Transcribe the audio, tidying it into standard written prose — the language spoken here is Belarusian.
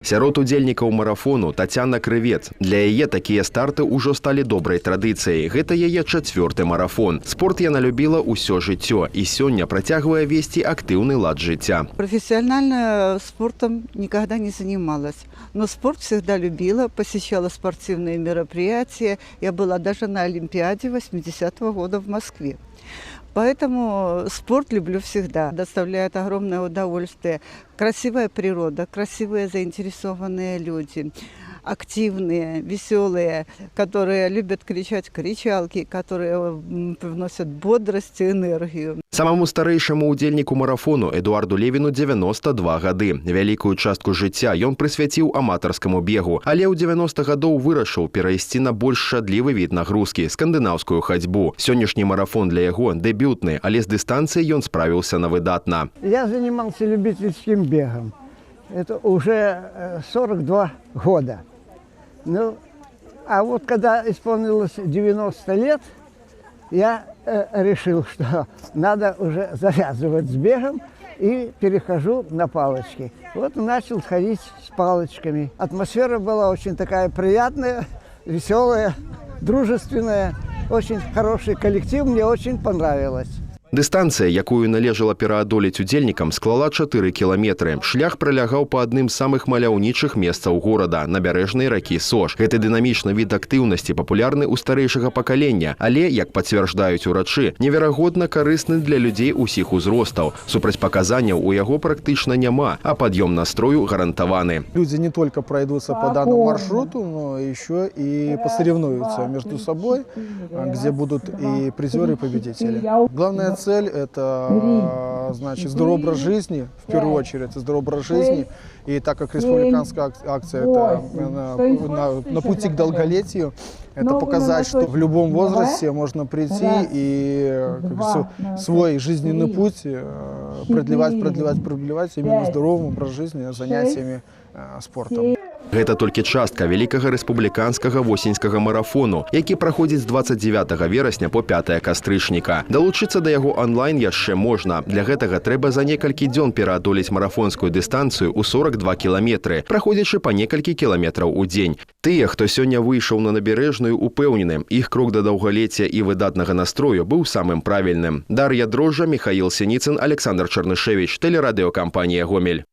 Сярод удзельнікаў марафону Тацяна Крывец. Для яе такія старты ўжо сталі добрай традыцыяй. Гэта яе 4-ты марафон. Спорт яна любіла ўсё жыццё і сёння працягвае весці актыўны лад жыцця. Профессионально спортом никогда не занималась, но спорт всегда любила, посещала спортивные мероприятия. Я была даже на Олимпиаде 80-го года в Москве. Поэтому спорт люблю всегда. Доставляет огромное удовольствие. Красивая природа, красивые заинтересованные люди, активные, веселые, которые любят кричать кричалки, которые вносят бодрость и энергию. Самому старэйшаму удзельніку марафону Эдуарду Левіну 92 гады. Вялікую частку жыцця ён прысвяціў аматарскаму бегу, але ў 90 гадоў вырашыў перайсці на больш шадлівы від нагрузкі – скандынаўскую хадзьбу. Сённяшні марафон для яго дэбютны, але з дыстанцыяй ён справіўся на выдатна. Я занимался любительским бегом. Это уже 42 года. Ну, а вот когда исполнилось 90 лет, я решил, что надо уже завязывать с бегом и перехожу на палочки. Вот начал ходить с палочками. Атмосфера была очень такая приятная, веселая, дружественная. Очень хороший коллектив, мне очень понравилось. Дыстанцыя, якую належала пераадолець удзельнікам, склала 4 кіламетры. Шлях пролягаў па адным з самых маляўнічых месцаў горада – набярэжнай ракі Сож. Гэты дынамічны від актыўнасці папулярны ў старэйшага пакалення, але, як пацвярджаюць урачы, неверагодна карысны для людзей усіх узростаў. Супрацьпаказанняў у яго практычна няма, а пад'ём настрою гарантаваны. Люди не только пройдутся по данному маршруту, но еще и посоревнуются между собой, где будут и призеры, и победители. Главное цель – это, значит, здоровый образ жизни, в первую очередь, здоровый образ жизни. И так как республиканская акция – это на пути к долголетию, это показать, что в любом возрасте можно прийти и свой жизненный путь продлевать именно здоровым образ жизни, занятиями спортом. Гэта толькі частка вялікага рэспубліканскага восеньскага марафону, які праходзіць з 29 верасня по 5 кастрычніка. Далучыцца да яго онлайн яшчэ можна. Для гэтага трэба за некалькі дзён пераадолець марафонскую дыстанцыю ў 42 кіламетры, праходзячы па некалькі кіламетраў у дзень. Тыя, хто сёння выйшаў на набярэжную, упэўнены, іх крок да даўгалецця і выдатнага настрою быў самым правільным. Дар'я Дрожжа, Михаил Синицын, Александр Чернышевич, телерадиокомпания «Гомель».